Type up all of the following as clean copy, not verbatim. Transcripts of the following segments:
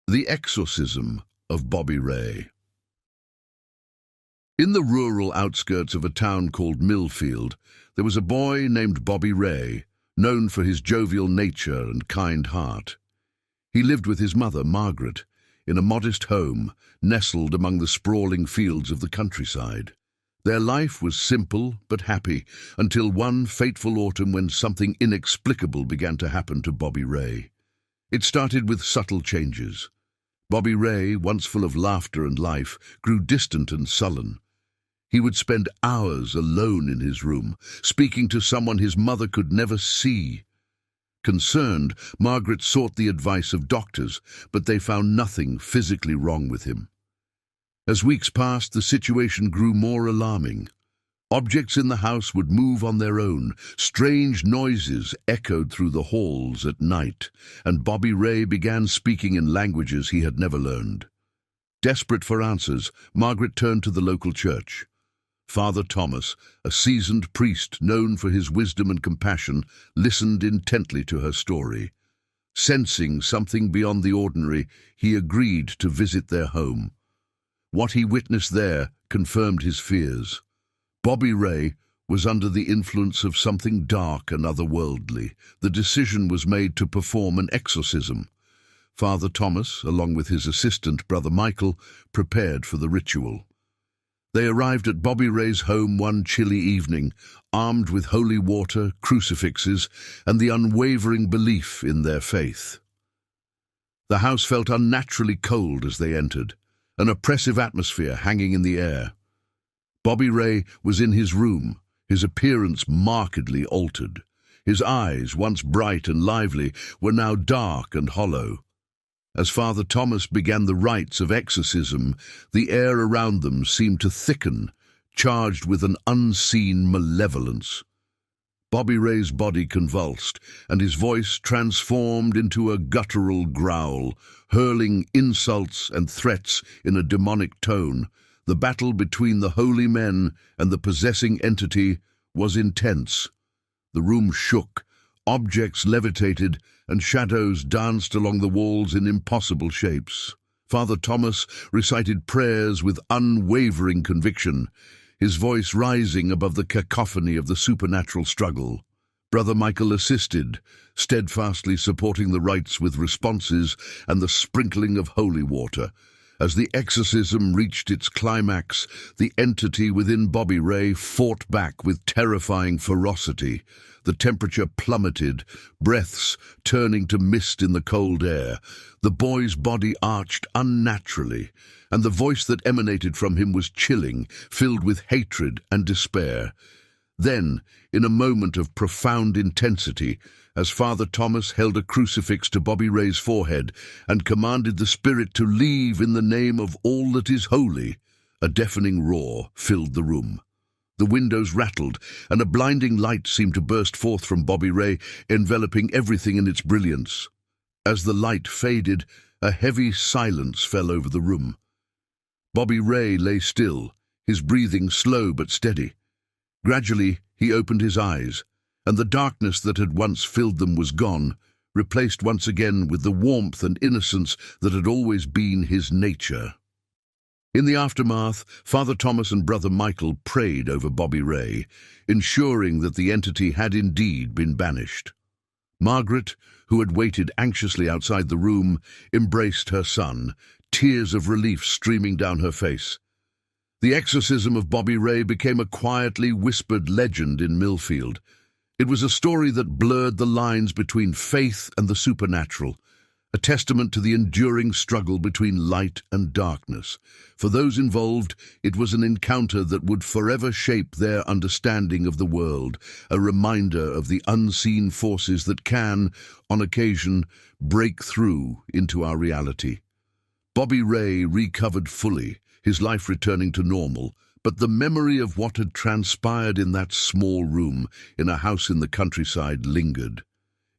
The Exorcism of Bobby Ray. In the rural outskirts of a town called Millfield, there was a boy named Bobby Ray, known for his jovial nature and kind heart. He lived with his mother, Margaret, in a modest home nestled among the sprawling fields of the countryside. Their life was simple but happy until one fateful autumn when something inexplicable began to happen to Bobby Ray. It started with subtle changes. Bobby Ray, once full of laughter and life, grew distant and sullen. He would spend hours alone in his room, speaking to someone his mother could never see. Concerned, Margaret sought the advice of doctors, but they found nothing physically wrong with him. As weeks passed, the situation grew more alarming. Objects in the house would move on their own. Strange noises echoed through the halls at night, and Bobby Ray began speaking in languages he had never learned. Desperate for answers, Margaret turned to the local church. Father Thomas, a seasoned priest known for his wisdom and compassion, listened intently to her story. Sensing something beyond the ordinary, he agreed to visit their home. What he witnessed there confirmed his fears. Bobby Ray was under the influence of something dark and otherworldly. The decision was made to perform an exorcism. Father Thomas, along with his assistant, Brother Michael, prepared for the ritual. They arrived at Bobby Ray's home one chilly evening, armed with holy water, crucifixes, and the unwavering belief in their faith. The house felt unnaturally cold as they entered, an oppressive atmosphere hanging in the air. Bobby Ray was in his room, his appearance markedly altered. His eyes, once bright and lively, were now dark and hollow. As Father Thomas began the rites of exorcism, the air around them seemed to thicken, charged with an unseen malevolence. Bobby Ray's body convulsed, and his voice transformed into a guttural growl, hurling insults and threats in a demonic tone. The battle between the holy men and the possessing entity was intense. The room shook, objects levitated, and shadows danced along the walls in impossible shapes. Father Thomas recited prayers with unwavering conviction, his voice rising above the cacophony of the supernatural struggle. Brother Michael assisted, steadfastly supporting the rites with responses and the sprinkling of holy water. As the exorcism reached its climax, the entity within Bobby Ray fought back with terrifying ferocity. The temperature plummeted, breaths turning to mist in the cold air. The boy's body arched unnaturally, and the voice that emanated from him was chilling, filled with hatred and despair. Then, in a moment of profound intensity, as Father Thomas held a crucifix to Bobby Ray's forehead and commanded the spirit to leave in the name of all that is holy, a deafening roar filled the room. The windows rattled, and a blinding light seemed to burst forth from Bobby Ray, enveloping everything in its brilliance. As the light faded, a heavy silence fell over the room. Bobby Ray lay still, his breathing slow but steady. Gradually, he opened his eyes, and the darkness that had once filled them was gone, replaced once again with the warmth and innocence that had always been his nature. In the aftermath, Father Thomas and Brother Michael prayed over Bobby Ray, ensuring that the entity had indeed been banished. Margaret, who had waited anxiously outside the room, embraced her son, tears of relief streaming down her face. The exorcism of Bobby Ray became a quietly whispered legend in Millfield. It was a story that blurred the lines between faith and the supernatural, a testament to the enduring struggle between light and darkness. For those involved, it was an encounter that would forever shape their understanding of the world, a reminder of the unseen forces that can, on occasion, break through into our reality. Bobby Ray recovered fully, his life returning to normal, but the memory of what had transpired in that small room in a house in the countryside lingered.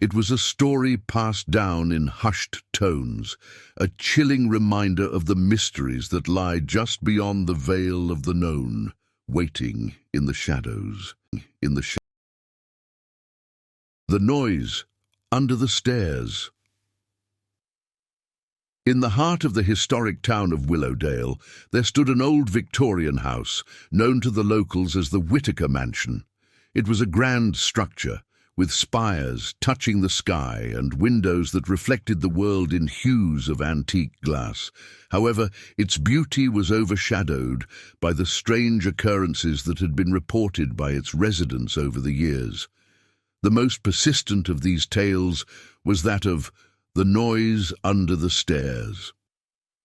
It was a story passed down in hushed tones, a chilling reminder of the mysteries that lie just beyond the veil of the known, waiting in the shadows. The noise under the stairs. In the heart of the historic town of Willowdale, there stood an old Victorian house, known to the locals as the Whittaker Mansion. It was a grand structure, with spires touching the sky and windows that reflected the world in hues of antique glass. However, its beauty was overshadowed by the strange occurrences that had been reported by its residents over the years. The most persistent of these tales was that of the noise under the stairs.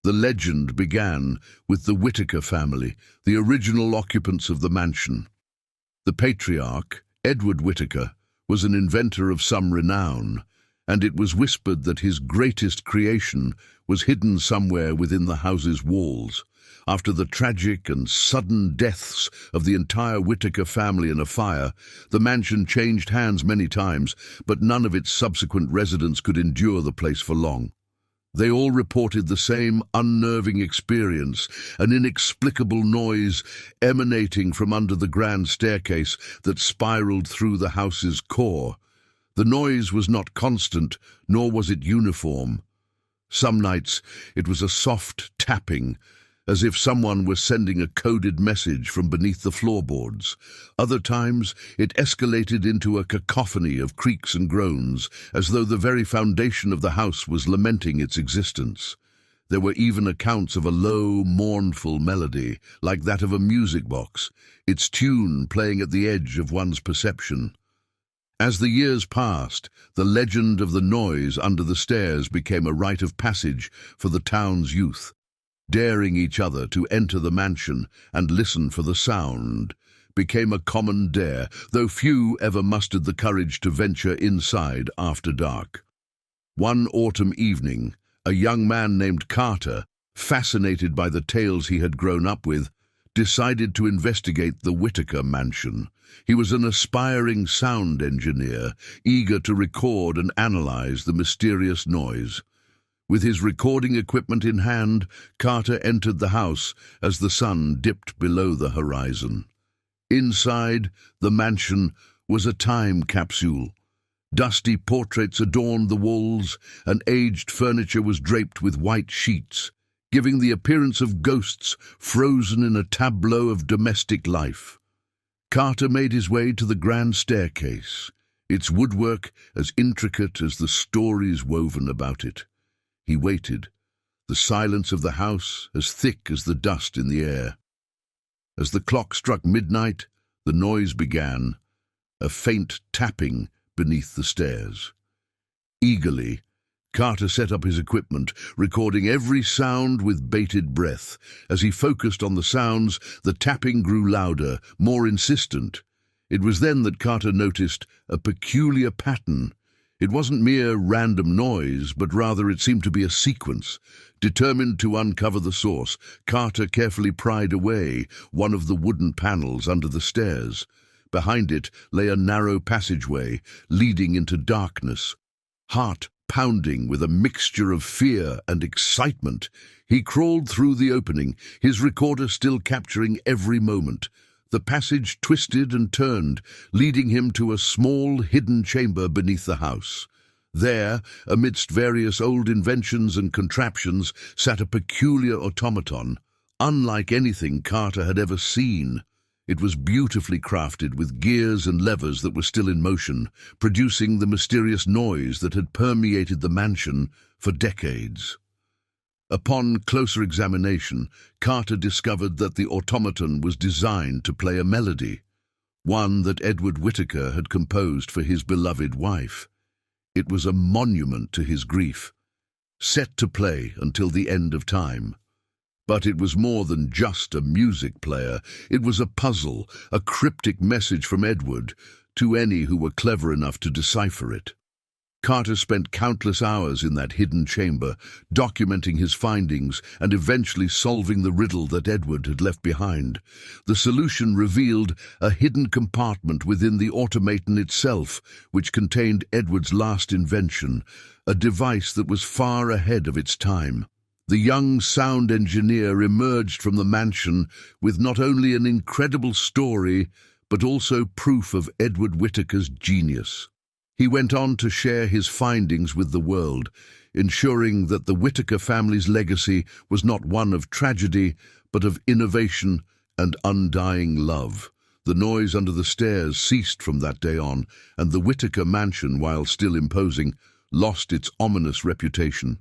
The legend began with the Whittaker family, the original occupants of the mansion. The patriarch, Edward Whittaker, was an inventor of some renown, and it was whispered that his greatest creation was hidden somewhere within the house's walls. After the tragic and sudden deaths of the entire Whittaker family in a fire, the mansion changed hands many times, but none of its subsequent residents could endure the place for long. They all reported the same unnerving experience, an inexplicable noise emanating from under the grand staircase that spiraled through the house's core. The noise was not constant, nor was it uniform. Some nights it was a soft tapping, as if someone were sending a coded message from beneath the floorboards. Other times it escalated into a cacophony of creaks and groans, as though the very foundation of the house was lamenting its existence. There were even accounts of a low, mournful melody, like that of a music box, its tune playing at the edge of one's perception. As the years passed, the legend of the noise under the stairs became a rite of passage for the town's youth. Daring each other to enter the mansion and listen for the sound became a common dare, though few ever mustered the courage to venture inside after dark. One autumn evening, a young man named Carter, fascinated by the tales he had grown up with, decided to investigate the Whittaker Mansion. He was an aspiring sound engineer, eager to record and analyze the mysterious noise. With his recording equipment in hand, Carter entered the house as the sun dipped below the horizon. Inside, the mansion was a time capsule. Dusty portraits adorned the walls, and aged furniture was draped with white sheets, giving the appearance of ghosts frozen in a tableau of domestic life. Carter made his way to the grand staircase, its woodwork as intricate as the stories woven about it. He waited, the silence of the house as thick as the dust in the air. As the clock struck midnight, the noise began, a faint tapping beneath the stairs. Eagerly, Carter set up his equipment, recording every sound with bated breath. As he focused on the sounds, the tapping grew louder, more insistent. It was then that Carter noticed a peculiar pattern. It wasn't mere random noise, but rather it seemed to be a sequence. Determined to uncover the source, Carter carefully pried away one of the wooden panels under the stairs. Behind it lay a narrow passageway, leading into darkness. Heart pounding with a mixture of fear and excitement, he crawled through the opening, his recorder still capturing every moment. The passage twisted and turned, leading him to a small, hidden chamber beneath the house. There, amidst various old inventions and contraptions, sat a peculiar automaton, unlike anything Carter had ever seen. It was beautifully crafted with gears and levers that were still in motion, producing the mysterious noise that had permeated the mansion for decades. Upon closer examination, Carter discovered that the automaton was designed to play a melody, one that Edward Whittaker had composed for his beloved wife. It was a monument to his grief, set to play until the end of time. But it was more than just a music player. It was a puzzle, a cryptic message from Edward to any who were clever enough to decipher it. Carter spent countless hours in that hidden chamber, documenting his findings and eventually solving the riddle that Edward had left behind. The solution revealed a hidden compartment within the automaton itself, which contained Edward's last invention, a device that was far ahead of its time. The young sound engineer emerged from the mansion with not only an incredible story, but also proof of Edward Whittaker's genius. He went on to share his findings with the world, ensuring that the Whittaker family's legacy was not one of tragedy, but of innovation and undying love. The noise under the stairs ceased from that day on, and the Whittaker mansion, while still imposing, lost its ominous reputation.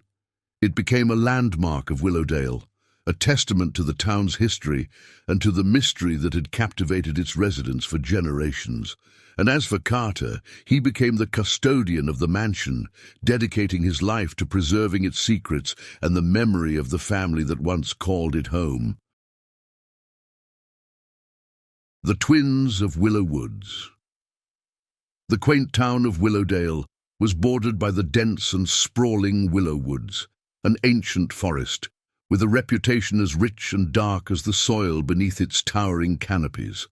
It became a landmark of Willowdale, a testament to the town's history and to the mystery that had captivated its residents for generations. And as for Carter, he became the custodian of the mansion, dedicating his life to preserving its secrets and the memory of the family that once called it home. The Twins of Willow Woods. The quaint town of Willowdale was bordered by the dense and sprawling willow woods, an ancient forest, with a reputation as rich and dark as the soil beneath its towering canopies.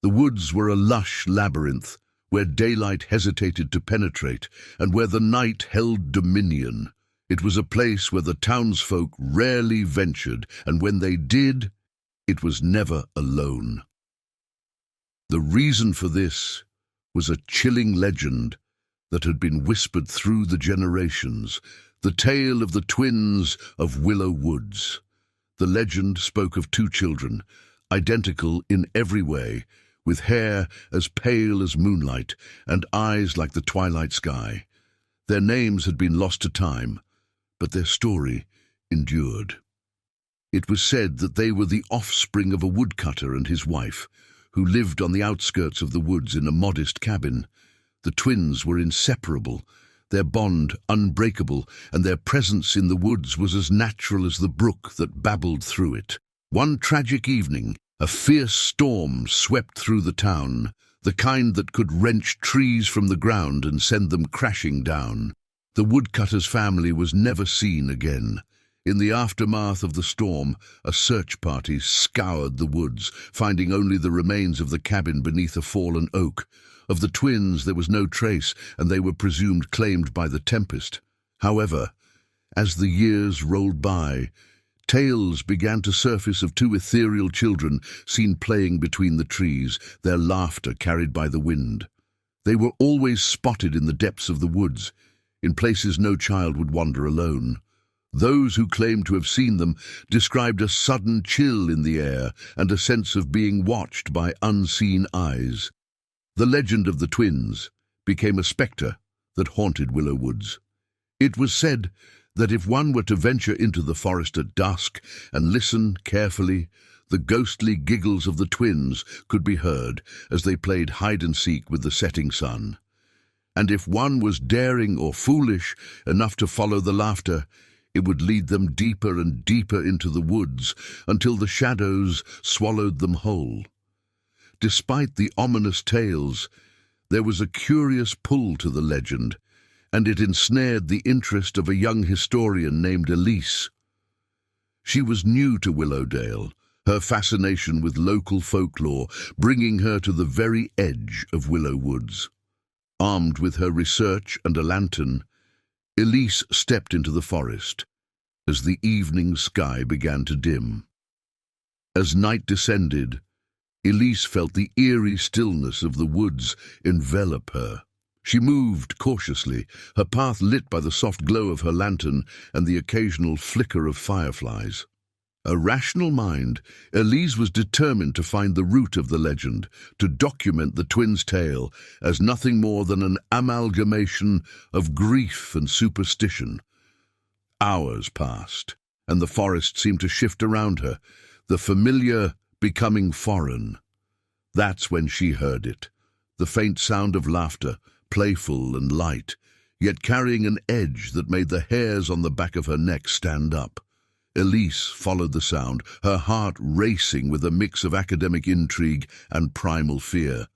The woods were a lush labyrinth, where daylight hesitated to penetrate, and where the night held dominion. It was a place where the townsfolk rarely ventured, and when they did, it was never alone. The reason for this was a chilling legend that had been whispered through the generations, the tale of the twins of Willow Woods. The legend spoke of two children, identical in every way, with hair as pale as moonlight and eyes like the twilight sky. Their names had been lost to time, but their story endured. It was said that they were the offspring of a woodcutter and his wife, who lived on the outskirts of the woods in a modest cabin. The twins were inseparable, their bond unbreakable, and their presence in the woods was as natural as the brook that babbled through it. One tragic evening, a fierce storm swept through the town, the kind that could wrench trees from the ground and send them crashing down. The woodcutter's family was never seen again. In the aftermath of the storm, a search party scoured the woods, finding only the remains of the cabin beneath a fallen oak. Of the twins there was no trace, and they were presumed claimed by the tempest. However, as the years rolled by, tales began to surface of two ethereal children seen playing between the trees, their laughter carried by the wind. They were always spotted in the depths of the woods, in places no child would wander alone. Those who claimed to have seen them described a sudden chill in the air and a sense of being watched by unseen eyes. The legend of the twins became a spectre that haunted Willow Woods. It was said that if one were to venture into the forest at dusk and listen carefully, the ghostly giggles of the twins could be heard as they played hide-and-seek with the setting sun. And if one was daring or foolish enough to follow the laughter, it would lead them deeper and deeper into the woods until the shadows swallowed them whole. Despite the ominous tales, there was a curious pull to the legend, and it ensnared the interest of a young historian named Elise. She was new to Willowdale, her fascination with local folklore bringing her to the very edge of Willow Woods. Armed with her research and a lantern, Elise stepped into the forest as the evening sky began to dim. As night descended, Elise felt the eerie stillness of the woods envelop her. She moved cautiously, her path lit by the soft glow of her lantern and the occasional flicker of fireflies. A rational mind, Elise was determined to find the root of the legend, to document the twins' tale as nothing more than an amalgamation of grief and superstition. Hours passed, and the forest seemed to shift around her, the familiar becoming foreign. That's when she heard it, the faint sound of laughter, playful and light, yet carrying an edge that made the hairs on the back of her neck stand up. Elise followed the sound, her heart racing with a mix of academic intrigue and primal fear.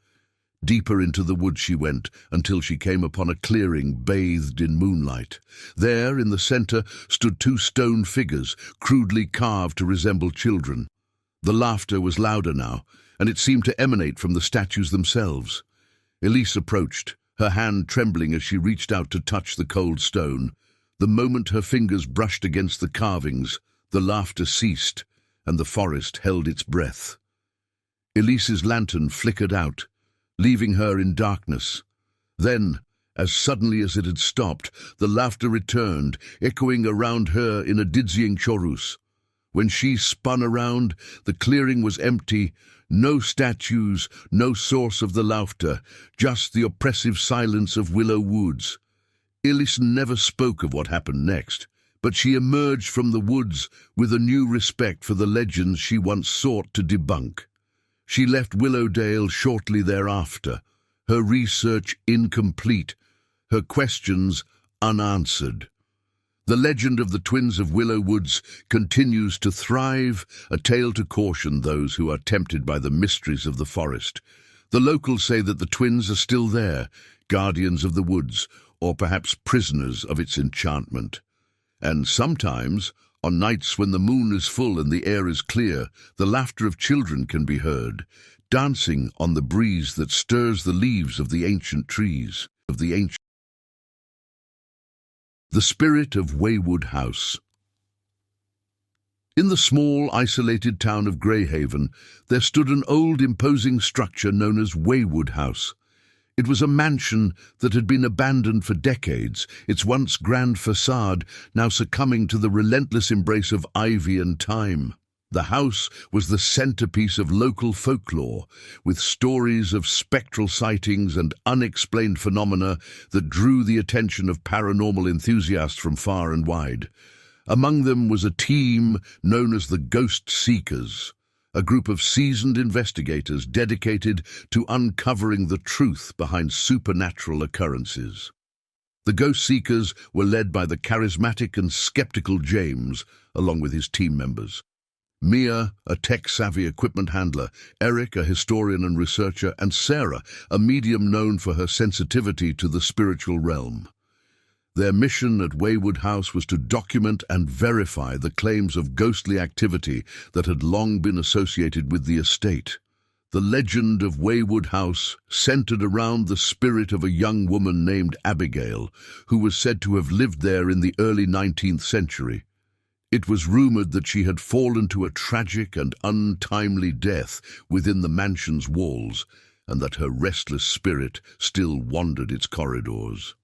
Deeper into the woods she went until she came upon a clearing bathed in moonlight. There, in the center, stood two stone figures, crudely carved to resemble children. The laughter was louder now, and it seemed to emanate from the statues themselves. Elise approached, her hand trembling as she reached out to touch the cold stone. The moment her fingers brushed against the carvings, the laughter ceased, and the forest held its breath. Elise's lantern flickered out, leaving her in darkness. Then, As suddenly as it had stopped, the laughter returned, echoing around her in a dizzying chorus. When she spun around, the clearing was empty, no statues, no source of the laughter, just the oppressive silence of Willow woods. Ellison never spoke of what happened next, but she emerged from the woods with a new respect for the legends she once sought to debunk. She left Willowdale shortly thereafter, her research incomplete, her questions unanswered. The legend of the twins of Willow Woods continues to thrive, a tale to caution those who are tempted by the mysteries of the forest. The locals say that the twins are still there, guardians of the woods, or perhaps prisoners of its enchantment. And sometimes, on nights when the moon is full and the air is clear, the laughter of children can be heard, dancing on the breeze that stirs the leaves of the ancient trees. The spirit of WAYWOOD House. In the small, isolated town of Greyhaven, there stood an old, imposing structure known as WAYWOOD House. It was a mansion that had been abandoned for decades, its once grand facade now succumbing to the relentless embrace of ivy and time. The house was the centerpiece of local folklore, with stories of spectral sightings and unexplained phenomena that drew the attention of paranormal enthusiasts from far and wide. Among them was a team known as the Ghost Seekers, a group of seasoned investigators dedicated to uncovering the truth behind supernatural occurrences. The Ghost Seekers were led by the charismatic and skeptical James, along with his team members. Mia, a tech-savvy equipment handler, Eric, a historian and researcher, and Sarah, a medium known for her sensitivity to the spiritual realm. Their mission at WAYWOOD House was to document and verify the claims of ghostly activity that had long been associated with the estate. The legend of WAYWOOD House centered around the spirit of a young woman named Abigail, who was said to have lived there in the early 19th century. It was rumored that she had fallen to a tragic and untimely death within the mansion's walls, and that her restless spirit still wandered its corridors.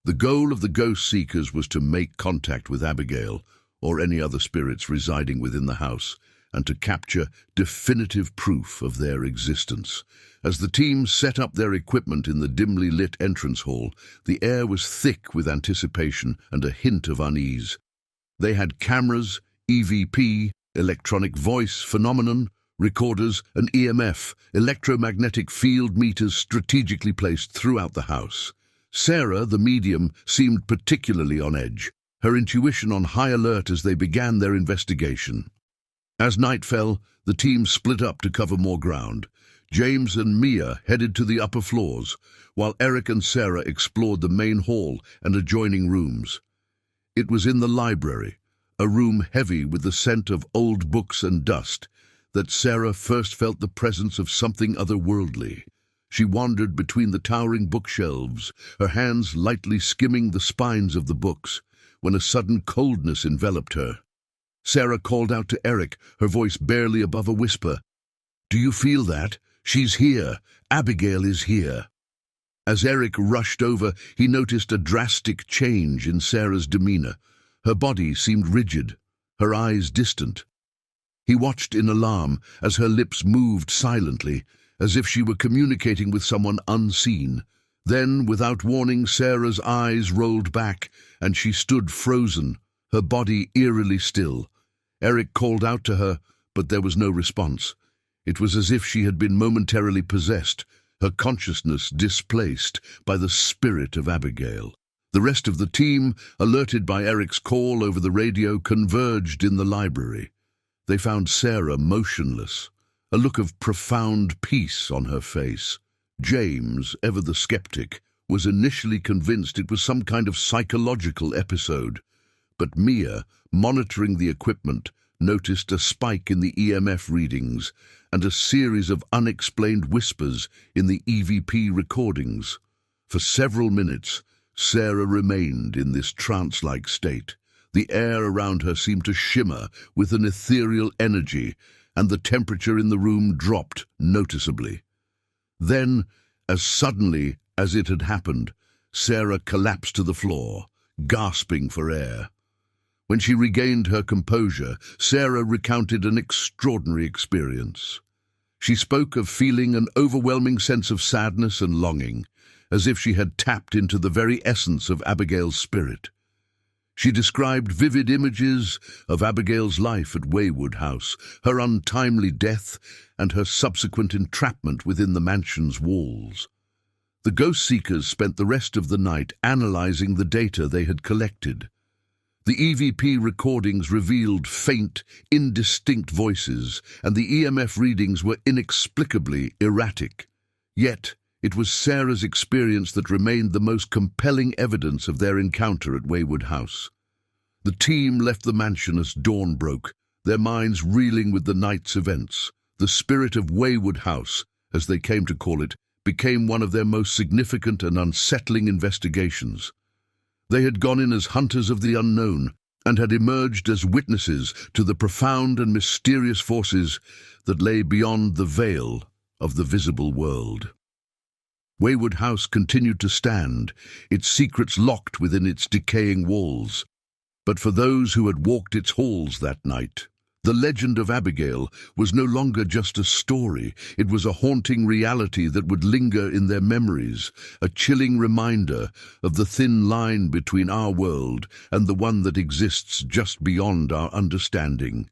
The goal of the Ghost Seekers was to make contact with Abigail, or any other spirits residing within the house, and to capture definitive proof of their existence. As the team set up their equipment in the dimly lit entrance hall, the air was thick with anticipation and a hint of unease. They had cameras, EVP, electronic voice phenomenon, recorders, and EMF, electromagnetic field meters strategically placed throughout the house. Sarah, the medium, seemed particularly on edge, her intuition on high alert as they began their investigation. As night fell, the team split up to cover more ground. James and Mia headed to the upper floors, while Eric and Sarah explored the main hall and adjoining rooms. It was in the library, a room heavy with the scent of old books and dust, that Sarah first felt the presence of something otherworldly. She wandered between the towering bookshelves, her hands lightly skimming the spines of the books, when a sudden coldness enveloped her. Sarah called out to Eric, her voice barely above a whisper. "Do you feel that? She's here. Abigail is here." As Eric rushed over, he noticed a drastic change in Sarah's demeanor. Her body seemed rigid, her eyes distant. He watched in alarm as her lips moved silently, as if she were communicating with someone unseen. Then, without warning, Sarah's eyes rolled back, and she stood frozen, her body eerily still. Eric called out to her, but there was no response. It was as if she had been momentarily possessed, her consciousness displaced by the spirit of Abigail. The rest of the team, alerted by Eric's call over the radio, converged in the library. They found Sarah motionless, a look of profound peace on her face. James, ever the skeptic, was initially convinced it was some kind of psychological episode. But Mia, monitoring the equipment, noticed a spike in the EMF readings and a series of unexplained whispers in the EVP recordings. For several minutes, Sarah remained in this trance-like state. The air around her seemed to shimmer with an ethereal energy, and the temperature in the room dropped noticeably. Then, as suddenly as it had happened, Sarah collapsed to the floor, gasping for air. When she regained her composure, Sarah recounted an extraordinary experience. She spoke of feeling an overwhelming sense of sadness and longing, as if she had tapped into the very essence of Abigail's spirit. She described vivid images of Abigail's life at WAYWOOD House, her untimely death, and her subsequent entrapment within the mansion's walls. The ghost seekers spent the rest of the night analyzing the data they had collected. The EVP recordings revealed faint, indistinct voices, and the EMF readings were inexplicably erratic. Yet, it was Sarah's experience that remained the most compelling evidence of their encounter at WAYWOOD House. The team left the mansion as dawn broke, their minds reeling with the night's events. The spirit of WAYWOOD House, as they came to call it, became one of their most significant and unsettling investigations. They had gone in as hunters of the unknown and had emerged as witnesses to the profound and mysterious forces that lay beyond the veil of the visible world. WAYWOOD House continued to stand, its secrets locked within its decaying walls. But for those who had walked its halls that night, the legend of Abigail was no longer just a story. It was a haunting reality that would linger in their memories, a chilling reminder of the thin line between our world and the one that exists just beyond our understanding.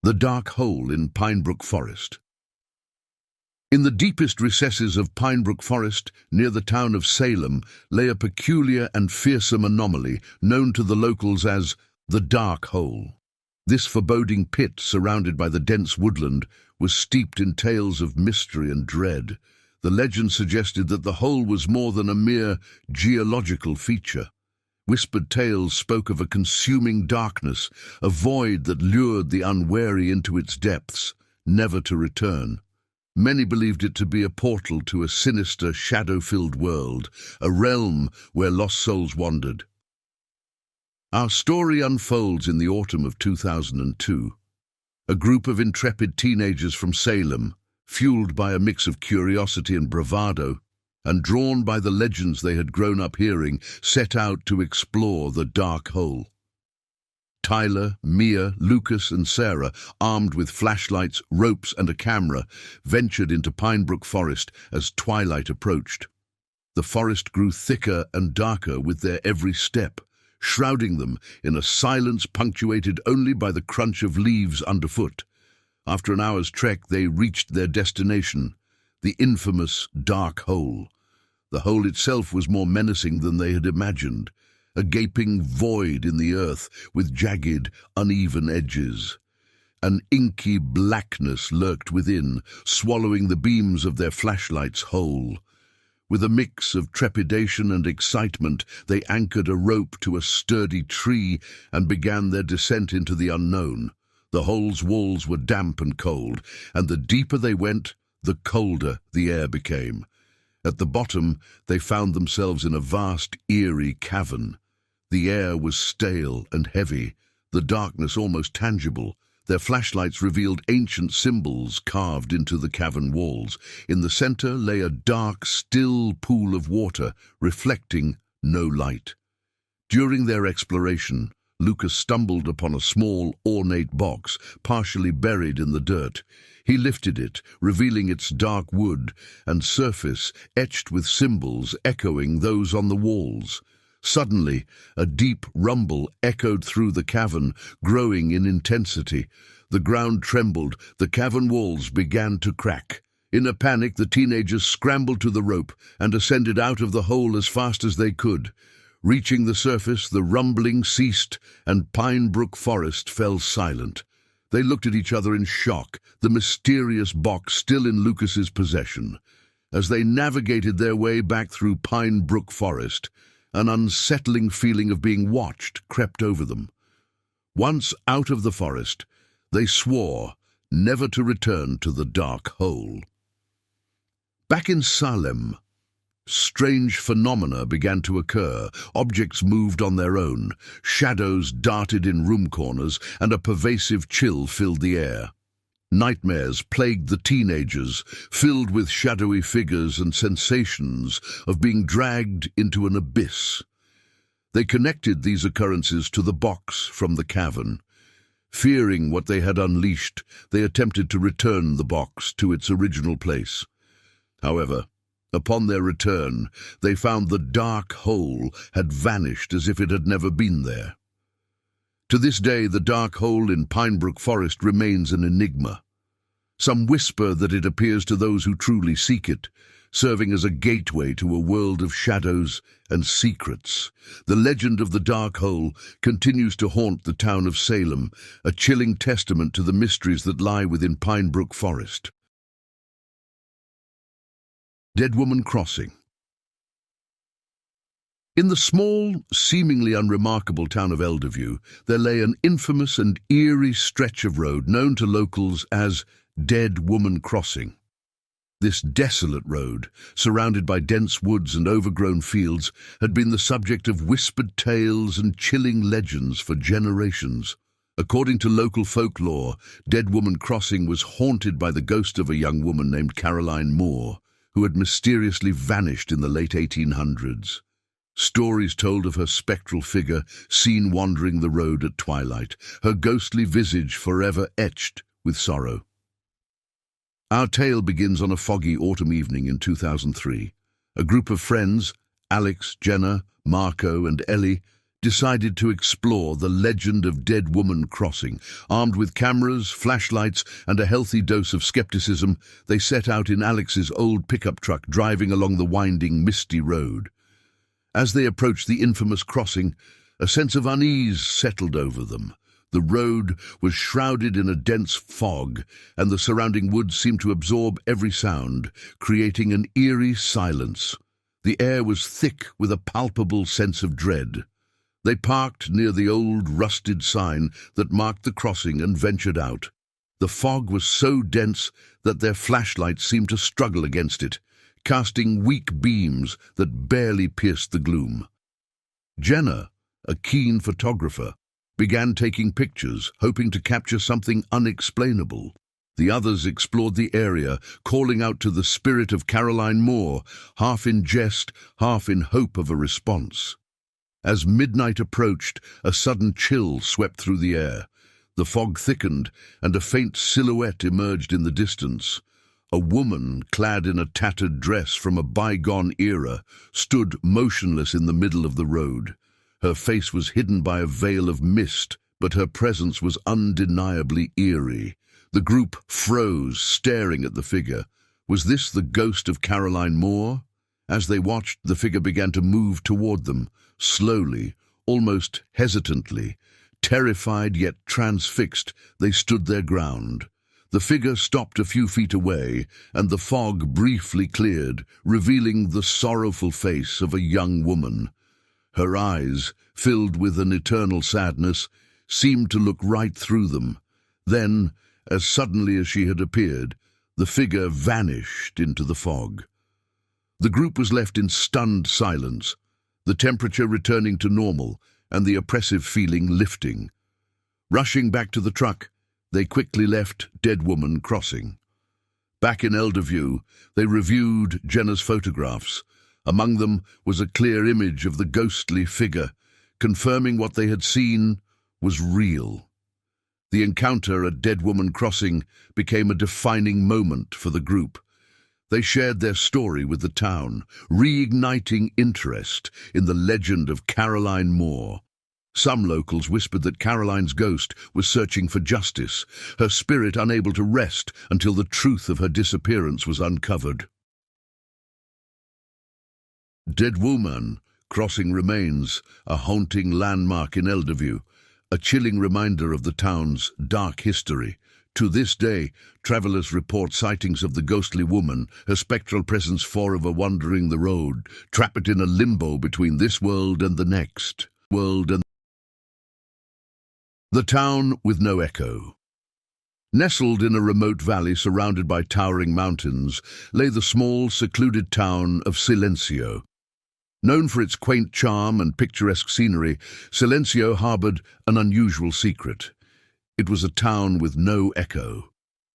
The Dark Hole in Pinebrook Forest. In the deepest recesses of Pinebrook Forest, near the town of Salem, lay a peculiar and fearsome anomaly known to the locals as the Dark Hole. This foreboding pit, surrounded by the dense woodland, was steeped in tales of mystery and dread. The legend suggested that the hole was more than a mere geological feature. Whispered tales spoke of a consuming darkness, a void that lured the unwary into its depths, never to return. Many believed it to be a portal to a sinister, shadow-filled world, a realm where lost souls wandered. Our story unfolds in the autumn of 2002. A group of intrepid teenagers from Salem, fueled by a mix of curiosity and bravado, and drawn by the legends they had grown up hearing, set out to explore the Dark Hole. Tyler, Mia, Lucas, and Sarah, armed with flashlights, ropes, and a camera, ventured into Pinebrook Forest as twilight approached. The forest grew thicker and darker with their every step, shrouding them in a silence punctuated only by the crunch of leaves underfoot. After an hour's trek, they reached their destination, the infamous Dark Hole. The hole itself was more menacing than they had imagined, a gaping void in the earth with jagged, uneven edges. An inky blackness lurked within, swallowing the beams of their flashlights whole. With a mix of trepidation and excitement, they anchored a rope to a sturdy tree and began their descent into the unknown. The hole's walls were damp and cold, and the deeper they went, the colder the air became. At the bottom, they found themselves in a vast, eerie cavern. The air was stale and heavy, the darkness almost tangible. Their flashlights revealed ancient symbols carved into the cavern walls. In the center lay a dark, still pool of water, reflecting no light. During their exploration, Lucas stumbled upon a small, ornate box, partially buried in the dirt. He lifted it, revealing its dark wood and surface etched with symbols echoing those on the walls. Suddenly, a deep rumble echoed through the cavern, growing in intensity. The ground trembled, the cavern walls began to crack. In a panic, the teenagers scrambled to the rope and ascended out of the hole as fast as they could. Reaching the surface, the rumbling ceased, and Pinebrook Forest fell silent. They looked at each other in shock, the mysterious box still in Lucas's possession. As they navigated their way back through Pinebrook Forest, an unsettling feeling of being watched crept over them. Once out of the forest, they swore never to return to the Dark Hole. Back in Salem, strange phenomena began to occur. Objects moved on their own, shadows darted in room corners, and a pervasive chill filled the air. Nightmares plagued the teenagers, filled with shadowy figures and sensations of being dragged into an abyss. They connected these occurrences to the box from the cavern. Fearing what they had unleashed, they attempted to return the box to its original place. However, upon their return, they found the dark hole had vanished as if it had never been there. To this day, the dark hole in Pinebrook Forest remains an enigma. Some whisper that it appears to those who truly seek it, serving as a gateway to a world of shadows and secrets. The legend of the dark hole continues to haunt the town of Salem, a chilling testament to the mysteries that lie within Pinebrook Forest. Dead Woman Crossing. In the small, seemingly unremarkable town of Elderview, there lay an infamous and eerie stretch of road known to locals as Dead Woman Crossing. This desolate road, surrounded by dense woods and overgrown fields, had been the subject of whispered tales and chilling legends for generations. According to local folklore, Dead Woman Crossing was haunted by the ghost of a young woman named Caroline Moore, who had mysteriously vanished in the late 1800s. Stories told of her spectral figure seen wandering the road at twilight, her ghostly visage forever etched with sorrow. Our tale begins on a foggy autumn evening in 2003. A group of friends, Alex, Jenna, Marco and Ellie, decided to explore the legend of Dead Woman Crossing. Armed with cameras, flashlights and a healthy dose of skepticism, they set out in Alex's old pickup truck, driving along the winding, misty road. As they approached the infamous crossing, a sense of unease settled over them. The road was shrouded in a dense fog, and the surrounding woods seemed to absorb every sound, creating an eerie silence. The air was thick with a palpable sense of dread. They parked near the old, rusted sign that marked the crossing and ventured out. The fog was so dense that their flashlights seemed to struggle against it, casting weak beams that barely pierced the gloom. Jenna, a keen photographer, began taking pictures, hoping to capture something unexplainable. The others explored the area, calling out to the spirit of Caroline Moore, half in jest, half in hope of a response. As midnight approached, a sudden chill swept through the air. The fog thickened, and a faint silhouette emerged in the distance. A woman, clad in a tattered dress from a bygone era, stood motionless in the middle of the road. Her face was hidden by a veil of mist, but her presence was undeniably eerie. The group froze, staring at the figure. Was this the ghost of Caroline Moore? As they watched, the figure began to move toward them, slowly, almost hesitantly. Terrified yet transfixed, they stood their ground. The figure stopped a few feet away, and the fog briefly cleared, revealing the sorrowful face of a young woman. Her eyes, filled with an eternal sadness, seemed to look right through them. Then, as suddenly as she had appeared, the figure vanished into the fog. The group was left in stunned silence, the temperature returning to normal and the oppressive feeling lifting. Rushing back to the truck, they quickly left Dead Woman Crossing. Back in Elderview, they reviewed Jenna's photographs. Among them was a clear image of the ghostly figure, confirming what they had seen was real. The encounter at Dead Woman Crossing became a defining moment for the group. They shared their story with the town, reigniting interest in the legend of Caroline Moore. Some locals whispered that Caroline's ghost was searching for justice, her spirit unable to rest until the truth of her disappearance was uncovered. Dead Woman Crossing remains a haunting landmark in Elderview, a chilling reminder of the town's dark history. To this day, travelers report sightings of the ghostly woman, her spectral presence forever wandering the road, trapped in a limbo between this world and the next. The town with no echo. Nestled in a remote valley surrounded by towering mountains, lay the small, secluded town of Silencio. Known for its quaint charm and picturesque scenery, Silencio harbored an unusual secret. It was a town with no echo.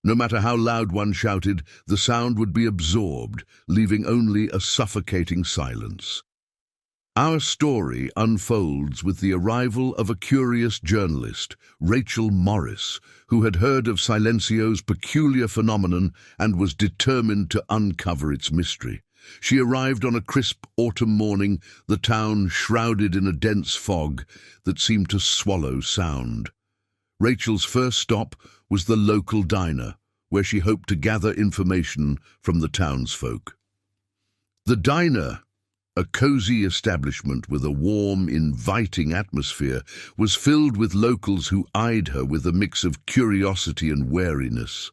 No matter how loud one shouted, the sound would be absorbed, leaving only a suffocating silence. Our story unfolds with the arrival of a curious journalist, Rachel Morris, who had heard of Silencio's peculiar phenomenon and was determined to uncover its mystery. She arrived on a crisp autumn morning, the town shrouded in a dense fog that seemed to swallow sound. Rachel's first stop was the local diner, where she hoped to gather information from the townsfolk. The diner, a cozy establishment with a warm, inviting atmosphere, was filled with locals who eyed her with a mix of curiosity and wariness.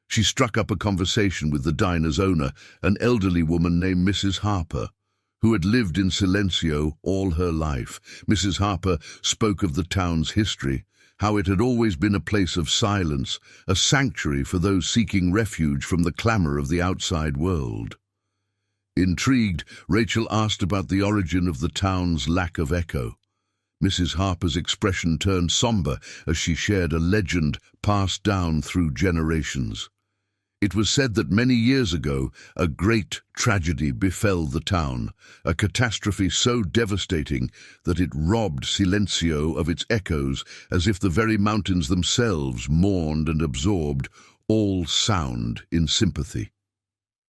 She struck up a conversation with the diner's owner, an elderly woman named Mrs. Harper, who had lived in Silencio all her life. Mrs. Harper spoke of the town's history, how it had always been a place of silence, a sanctuary for those seeking refuge from the clamor of the outside world. Intrigued, Rachel asked about the origin of the town's lack of echo. Mrs. Harper's expression turned somber as she shared a legend passed down through generations. It was said that many years ago, a great tragedy befell the town, a catastrophe so devastating that it robbed Silencio of its echoes, as if the very mountains themselves mourned and absorbed all sound in sympathy.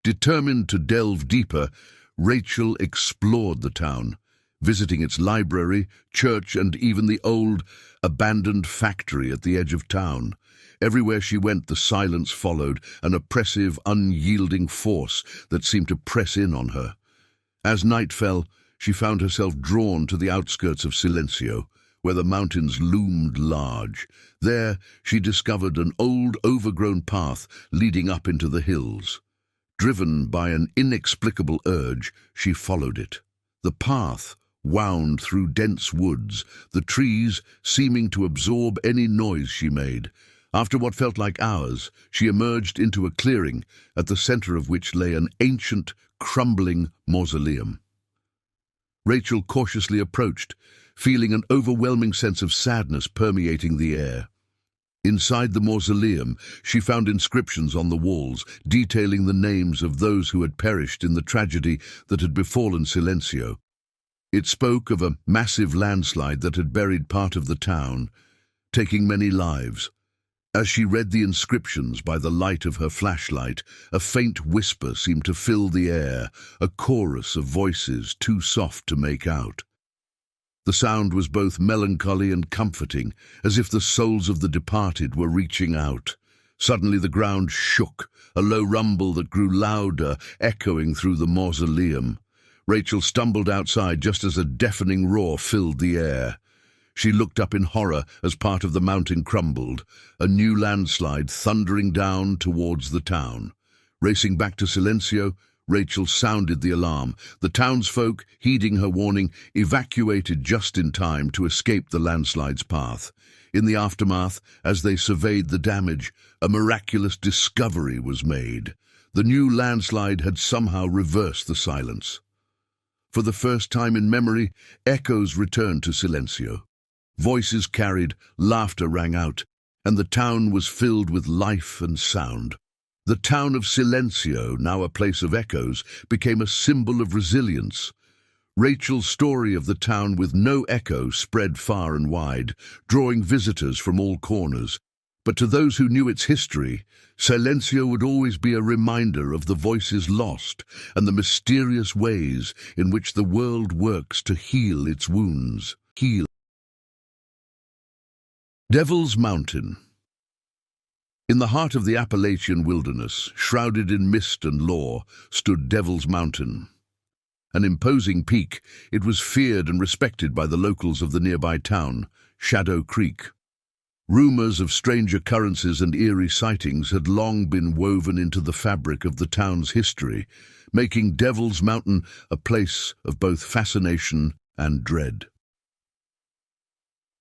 Determined to delve deeper, Rachel explored the town, visiting its library, church, and even the old, abandoned factory at the edge of town. Everywhere she went, the silence followed, an oppressive, unyielding force that seemed to press in on her. As night fell, she found herself drawn to the outskirts of Silencio, where the mountains loomed large. There, she discovered an old, overgrown path leading up into the hills. Driven by an inexplicable urge, she followed it. The path wound through dense woods, the trees seeming to absorb any noise she made. After what felt like hours, she emerged into a clearing, at the center of which lay an ancient, crumbling mausoleum. Rachel cautiously approached, feeling an overwhelming sense of sadness permeating the air. Inside the mausoleum, she found inscriptions on the walls, detailing the names of those who had perished in the tragedy that had befallen Silencio. It spoke of a massive landslide that had buried part of the town, taking many lives. As she read the inscriptions by the light of her flashlight, a faint whisper seemed to fill the air, a chorus of voices too soft to make out. The sound was both melancholy and comforting, as if the souls of the departed were reaching out. Suddenly the ground shook, a low rumble that grew louder, echoing through the mausoleum. Rachel stumbled outside just as a deafening roar filled the air. She looked up in horror as part of the mountain crumbled, a new landslide thundering down towards the town. Racing back to Silencio, Rachel sounded the alarm. The townsfolk, heeding her warning, evacuated just in time to escape the landslide's path. In the aftermath, as they surveyed the damage, a miraculous discovery was made. The new landslide had somehow reversed the silence. For the first time in memory, echoes returned to Silencio. Voices carried, laughter rang out, and the town was filled with life and sound. The town of Silencio, now a place of echoes, became a symbol of resilience. Rachel's story of the town with no echo spread far and wide, drawing visitors from all corners. But to those who knew its history, Silencio would always be a reminder of the voices lost and the mysterious ways in which the world works to heal its wounds. Devil's Mountain. In the heart of the Appalachian wilderness, shrouded in mist and lore, stood Devil's Mountain. An imposing peak, it was feared and respected by the locals of the nearby town, Shadow Creek. Rumors of strange occurrences and eerie sightings had long been woven into the fabric of the town's history, making Devil's Mountain a place of both fascination and dread.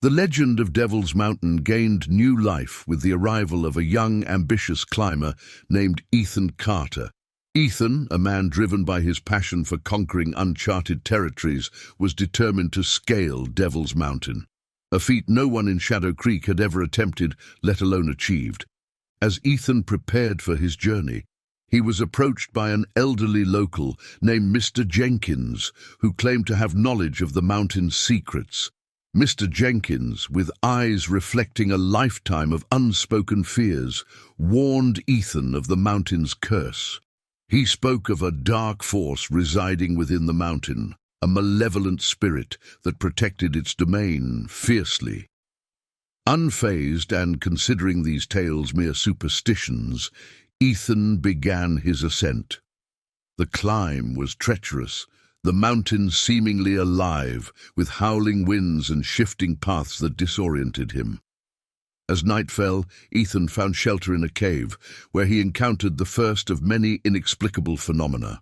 The legend of Devil's Mountain gained new life with the arrival of a young, ambitious climber named Ethan Carter. Ethan, a man driven by his passion for conquering uncharted territories, was determined to scale Devil's Mountain, a feat no one in Shadow Creek had ever attempted, let alone achieved. As Ethan prepared for his journey, he was approached by an elderly local named Mr. Jenkins, who claimed to have knowledge of the mountain's secrets. Mr. Jenkins, with eyes reflecting a lifetime of unspoken fears, warned Ethan of the mountain's curse. He spoke of a dark force residing within the mountain, a malevolent spirit that protected its domain fiercely. Unfazed and considering these tales mere superstitions, Ethan began his ascent. The climb was treacherous, the mountain seemingly alive, with howling winds and shifting paths that disoriented him. As night fell, Ethan found shelter in a cave, where he encountered the first of many inexplicable phenomena.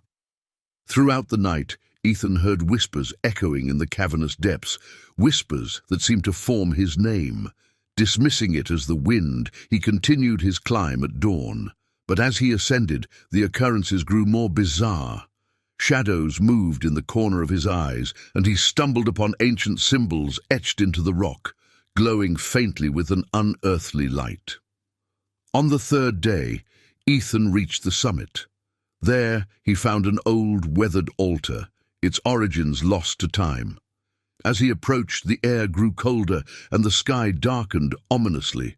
Throughout the night, Ethan heard whispers echoing in the cavernous depths, whispers that seemed to form his name. Dismissing it as the wind, he continued his climb at dawn. But as he ascended, the occurrences grew more bizarre. Shadows moved in the corner of his eyes, and he stumbled upon ancient symbols etched into the rock, glowing faintly with an unearthly light. On the third day, Ethan reached the summit. There, he found an old, weathered altar, its origins lost to time. As he approached, the air grew colder and the sky darkened ominously.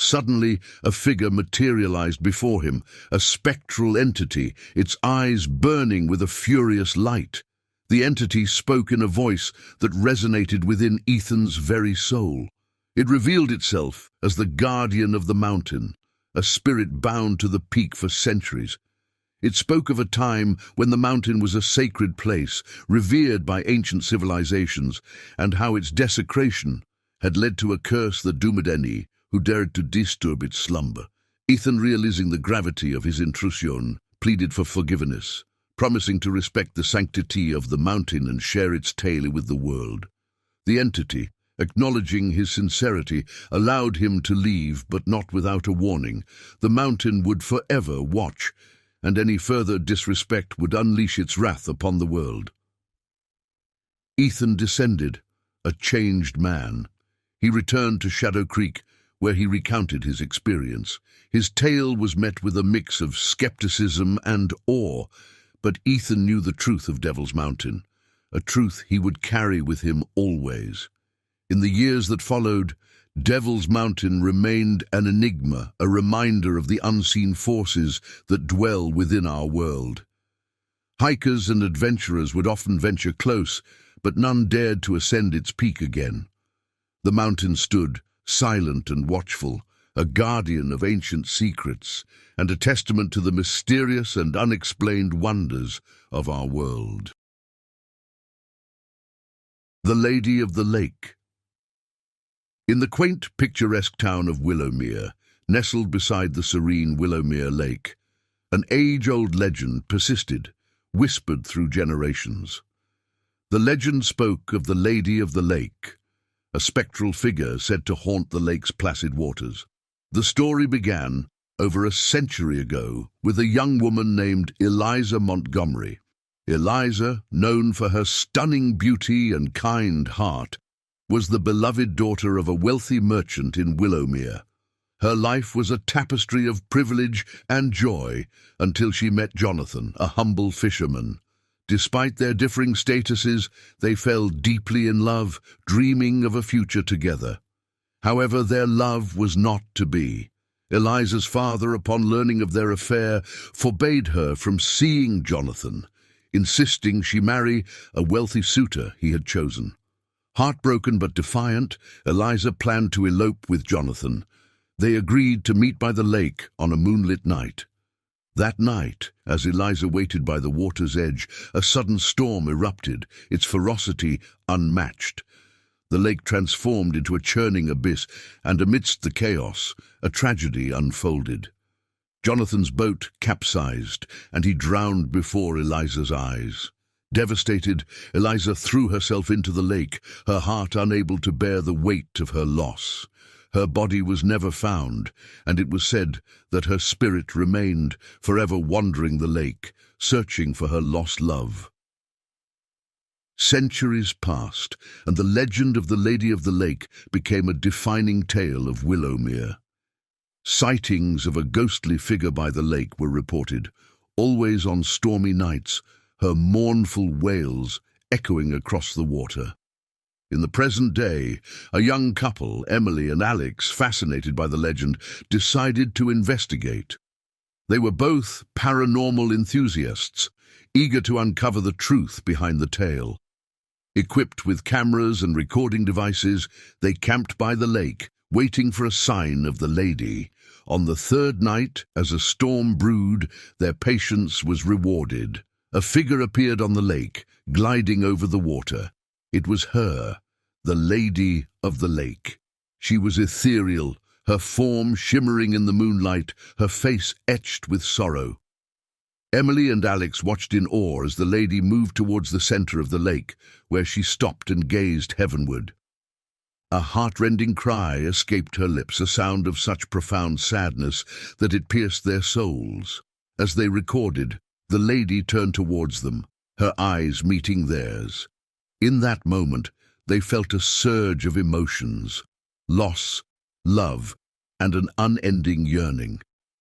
Suddenly, a figure materialized before him, a spectral entity, its eyes burning with a furious light. The entity spoke in a voice that resonated within Ethan's very soul. It revealed itself as the guardian of the mountain, a spirit bound to the peak for centuries. It spoke of a time when the mountain was a sacred place, revered by ancient civilizations, and how its desecration had led to a curse that doomed any who dared to disturb its slumber. Ethan, realizing the gravity of his intrusion, pleaded for forgiveness, promising to respect the sanctity of the mountain and share its tale with the world. The entity, acknowledging his sincerity, allowed him to leave, but not without a warning. The mountain would forever watch, and any further disrespect would unleash its wrath upon the world. Ethan descended, a changed man. He returned to Shadow Creek, where he recounted his experience. His tale was met with a mix of skepticism and awe, but Ethan knew the truth of Devil's Mountain, a truth he would carry with him always. In the years that followed, Devil's Mountain remained an enigma, a reminder of the unseen forces that dwell within our world. Hikers and adventurers would often venture close, but none dared to ascend its peak again. The mountain stood, silent and watchful, a guardian of ancient secrets, and a testament to the mysterious and unexplained wonders of our world. The Lady of the Lake. In the quaint, picturesque town of Willowmere, nestled beside the serene Willowmere Lake, an age-old legend persisted, whispered through generations. The legend spoke of the Lady of the Lake, a spectral figure said to haunt the lake's placid waters. The story began over a century ago with a young woman named Eliza Montgomery. Eliza, known for her stunning beauty and kind heart, was the beloved daughter of a wealthy merchant in Willowmere. Her life was a tapestry of privilege and joy until she met Jonathan, a humble fisherman. Despite their differing statuses, they fell deeply in love, dreaming of a future together. However, their love was not to be. Eliza's father, upon learning of their affair, forbade her from seeing Jonathan, insisting she marry a wealthy suitor he had chosen. Heartbroken but defiant, Eliza planned to elope with Jonathan. They agreed to meet by the lake on a moonlit night. That night, as Eliza waited by the water's edge, a sudden storm erupted, its ferocity unmatched. The lake transformed into a churning abyss, and amidst the chaos, a tragedy unfolded. Jonathan's boat capsized, and he drowned before Eliza's eyes. Devastated, Eliza threw herself into the lake, her heart unable to bear the weight of her loss. Her body was never found, and it was said that her spirit remained, forever wandering the lake, searching for her lost love. Centuries passed, and the legend of the Lady of the Lake became a defining tale of Willowmere. Sightings of a ghostly figure by the lake were reported, always on stormy nights, her mournful wails echoing across the water. In the present day, a young couple, Emily and Alex, fascinated by the legend, decided to investigate. They were both paranormal enthusiasts, eager to uncover the truth behind the tale. Equipped with cameras and recording devices, they camped by the lake, waiting for a sign of the lady. On the third night, as a storm brewed, their patience was rewarded. A figure appeared on the lake, gliding over the water. It was her, the Lady of the Lake. She was ethereal, her form shimmering in the moonlight, her face etched with sorrow. Emily and Alex watched in awe as the lady moved towards the center of the lake, where she stopped and gazed heavenward. A heartrending cry escaped her lips, a sound of such profound sadness that it pierced their souls. As they recorded, the lady turned towards them, her eyes meeting theirs. In that moment, they felt a surge of emotions, loss, love, and an unending yearning.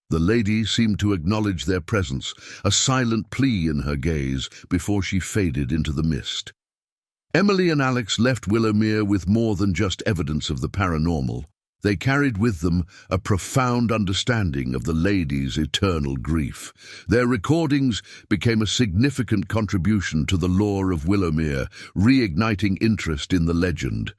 The lady seemed to acknowledge their presence, a silent plea in her gaze before she faded into the mist. Emily and Alex left Willowmere with more than just evidence of the paranormal. They carried with them a profound understanding of the lady's eternal grief. Their recordings became a significant contribution to the lore of Willowmere, reigniting interest in the legend.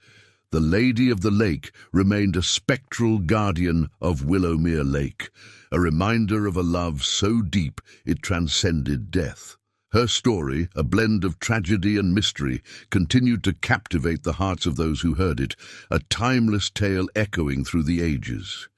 The Lady of the Lake remained a spectral guardian of Willowmere Lake, a reminder of a love so deep it transcended death. Her story, a blend of tragedy and mystery, continued to captivate the hearts of those who heard it, a timeless tale echoing through the ages.